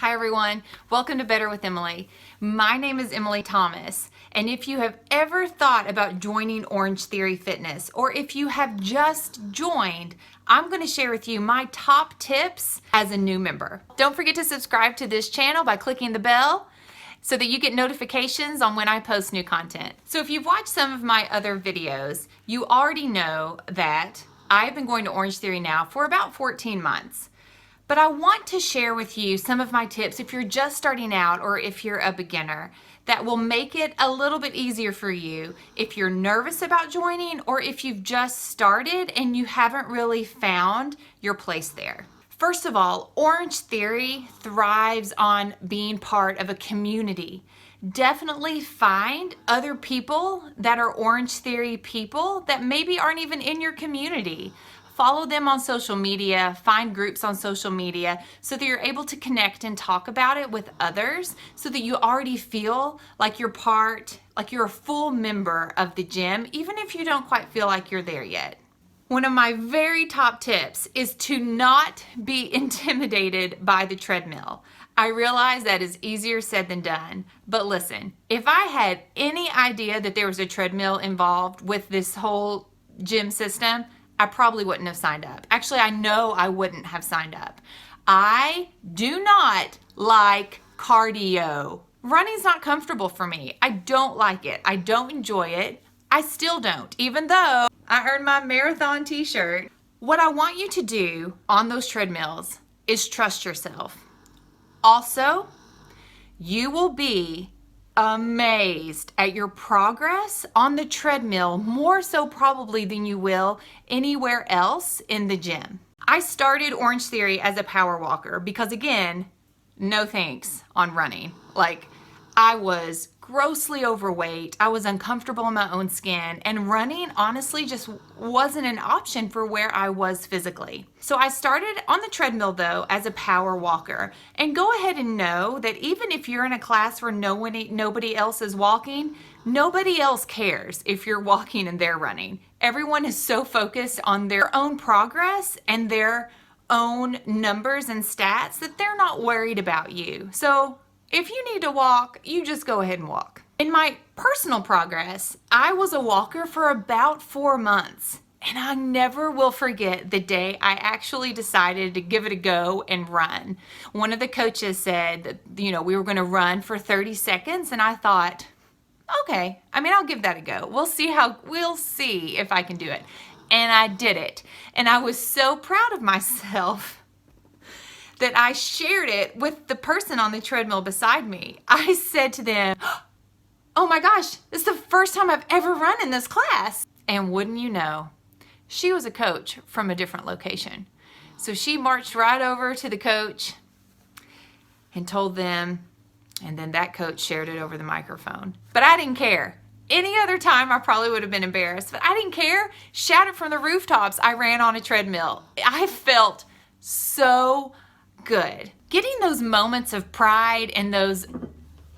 Hi everyone, welcome to Better with Emily. My name is Emily Thomas, and if you have ever thought about joining OrangeTheory Fitness, or if you have just joined, I'm going to share with you my top tips as a new member. Don't forget to subscribe to this channel by clicking the bell so that you get notifications on when I post new content. So if you've watched some of my other videos, you already know that I've been going to OrangeTheory now for about 14 months. But I want to share with you some of my tips if you're just starting out or if you're a beginner that will make it a little bit easier for you if you're nervous about joining or if you've just started and you haven't really found your place there. First of all, OrangeTheory thrives on being part of a community. Definitely find other people that are OrangeTheory people that maybe aren't even in your community. Follow them on social media, find groups on social media so that you're able to connect and talk about it with others so that you already feel like you're a full member of the gym, even if you don't quite feel like you're there yet. One of my very top tips is to not be intimidated by the treadmill. I realize that is easier said than done, but listen, if I had any idea that there was a treadmill involved with this whole gym system, I probably wouldn't have signed up. Actually, I know I wouldn't have signed up. I do not like cardio. Running's not comfortable for me. I don't like it. I don't enjoy it. I still don't, even though I earned my marathon t-shirt. What I want you to do on those treadmills is trust yourself. Also, you will be amazed at your progress on the treadmill, more so probably than you will anywhere else in the gym. I started OrangeTheory as a power walker because, again, no thanks on running. I was grossly overweight, I was uncomfortable in my own skin, and running honestly just wasn't an option for where I was physically. So I started on the treadmill though as a power walker, and go ahead and know that even if you're in a class where nobody else is walking, nobody else cares if you're walking and they're running. Everyone is so focused on their own progress and their own numbers and stats that they're not worried about you. So if you need to walk, you just go ahead and walk. In my personal progress, I was a walker for about 4 months, and I never will forget the day I actually decided to give it a go and run. One of the coaches said that, we were going to run for 30 seconds, and I thought, okay, I'll give that a go. We'll see if I can do it. And I did it. And I was so proud of myself that I shared it with the person on the treadmill beside me. I said to them, oh my gosh, this is the first time I've ever run in this class. And wouldn't you know, she was a coach from a different location. So she marched right over to the coach and told them, and then that coach shared it over the microphone. But I didn't care. Any other time, I probably would have been embarrassed, but I didn't care. Shout it from the rooftops. I ran on a treadmill. I felt so good. Getting those moments of pride and those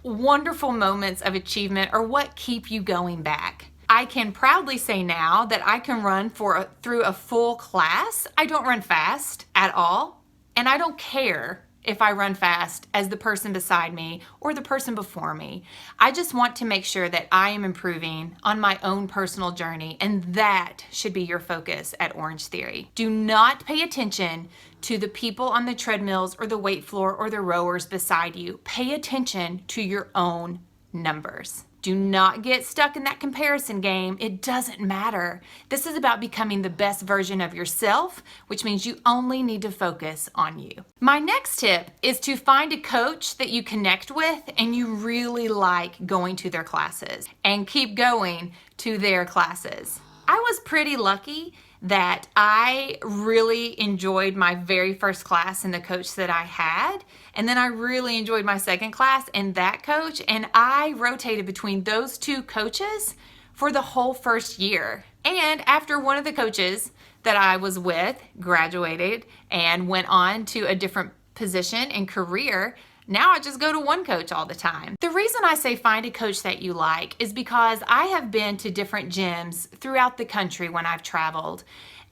wonderful moments of achievement are what keep you going back. I can proudly say now that I can run through a full class. I don't run fast at all, and I don't care if I run fast as the person beside me or the person before me. I just want to make sure that I am improving on my own personal journey, and that should be your focus at OrangeTheory. Do not pay attention to the people on the treadmills or the weight floor or the rowers beside you. Pay attention to your own numbers. Do not get stuck in that comparison game. It doesn't matter. This is about becoming the best version of yourself, which means you only need to focus on you. My next tip is to find a coach that you connect with and you really like going to their classes, and keep going to their classes. I was pretty lucky that I really enjoyed my very first class and the coach that I had. And then I really enjoyed my second class and that coach. And I rotated between those two coaches for the whole first year. And after one of the coaches that I was with graduated and went on to a different position and career, now I just go to one coach all the time. The reason I say find a coach that you like is because I have been to different gyms throughout the country when I've traveled,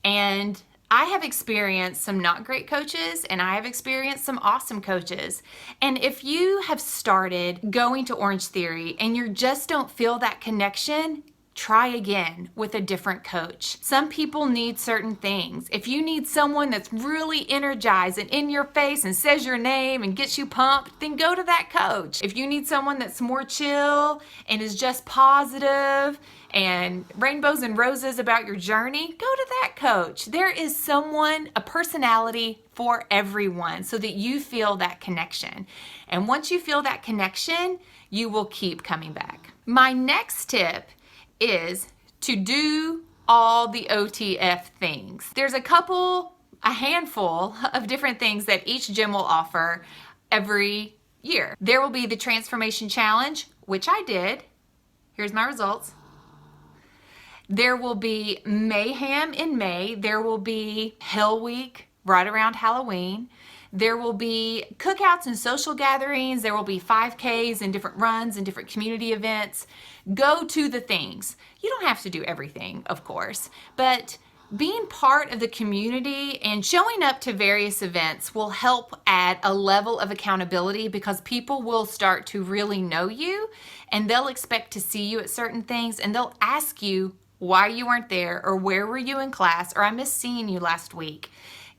and I have experienced some not great coaches and I have experienced some awesome coaches. And if you have started going to OrangeTheory and you just don't feel that connection, try again with a different coach. Some people need certain things. If you need someone that's really energized and in your face and says your name and gets you pumped, then go to that coach. If you need someone that's more chill and is just positive and rainbows and roses about your journey, go to that coach. There is someone, a personality for everyone so that you feel that connection. And once you feel that connection, you will keep coming back. My next tip is to do all the OTF things. There's a handful of different things that each gym will offer every year. There will be the Transformation Challenge, which I did. Here's my results. There will be Mayhem in May. There will be Hell Week right around Halloween. There will be cookouts and social gatherings. There will be 5Ks and different runs and different community events. Go to the things. You don't have to do everything, of course, but being part of the community and showing up to various events will help add a level of accountability because people will start to really know you and they'll expect to see you at certain things and they'll ask you why you weren't there or where were you in class or I missed seeing you last week.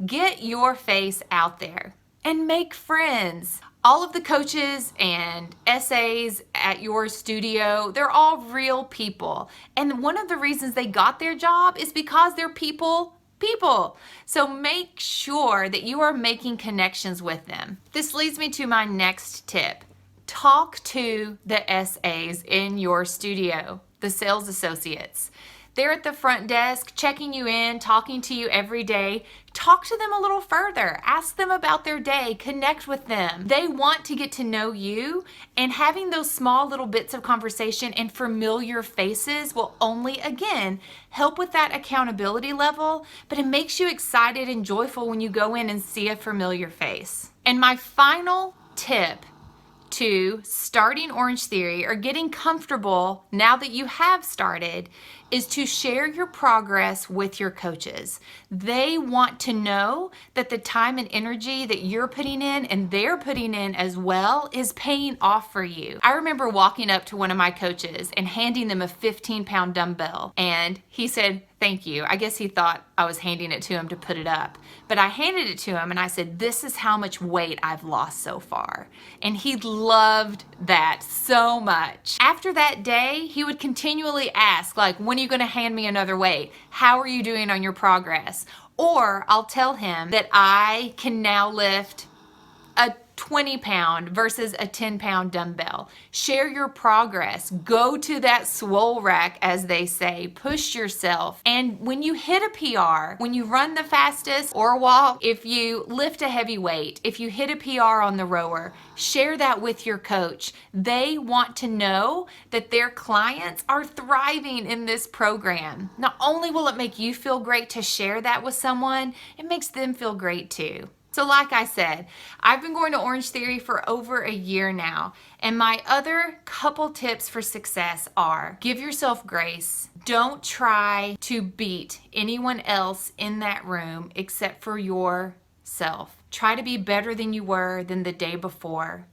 Get your face out there and make friends. All of the coaches and SAs at your studio, they're all real people. And one of the reasons they got their job is because they're people. So make sure that you are making connections with them. This leads me to my next tip. Talk to the SAs in your studio, the sales associates. They're at the front desk, checking you in, talking to you every day. Talk to them a little further. Ask them about their day. Connect with them. They want to get to know you, and having those small little bits of conversation and familiar faces will only, again, help with that accountability level, but it makes you excited and joyful when you go in and see a familiar face. And my final tip to starting OrangeTheory or getting comfortable now that you have started is to share your progress with your coaches. They want to know that the time and energy that you're putting in and they're putting in as well is paying off for you. I remember walking up to one of my coaches and handing them a 15-pound dumbbell, and he said, "Thank you." I guess he thought I was handing it to him to put it up. But I handed it to him and I said, "This is how much weight I've lost so far." And he loved that so much. After that day, he would continually ask, like, "When are you going to hand me another weight? How are you doing on your progress?" Or I'll tell him that I can now lift a 20-pound versus a 10-pound dumbbell. Share your progress. Go to that swole rack, as they say. Push yourself. And when you hit a PR, when you run the fastest or walk, if you lift a heavy weight, if you hit a PR on the rower, share that with your coach. They want to know that their clients are thriving in this program. Not only will it make you feel great to share that with someone, it makes them feel great too. So like I said, I've been going to OrangeTheory for over a year now, and my other couple tips for success are: give yourself grace. Don't try to beat anyone else in that room except for yourself. Try to be better than you were than the day before.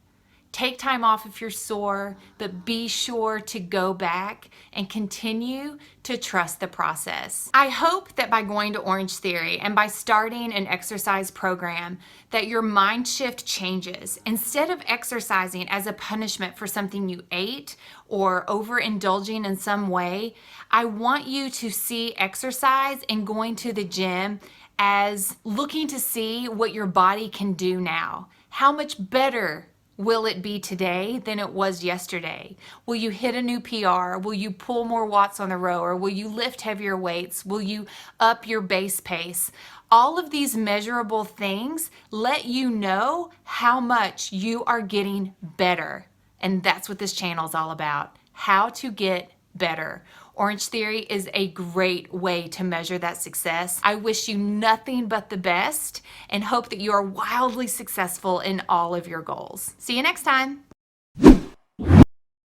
Take time off if you're sore, but be sure to go back and continue to trust the process. I hope that by going to OrangeTheory and by starting an exercise program, that your mind shift changes. Instead of exercising as a punishment for something you ate or overindulging in some way, I want you to see exercise and going to the gym as looking to see what your body can do now. How much better will it be today than it was yesterday? Will you hit a new PR? Will you pull more watts on the rower? Will you lift heavier weights? Will you up your base pace? All of these measurable things let you know how much you are getting better. And that's what this channel is all about. How to get better. OrangeTheory is a great way to measure that success. I wish you nothing but the best and hope that you are wildly successful in all of your goals. See you next time.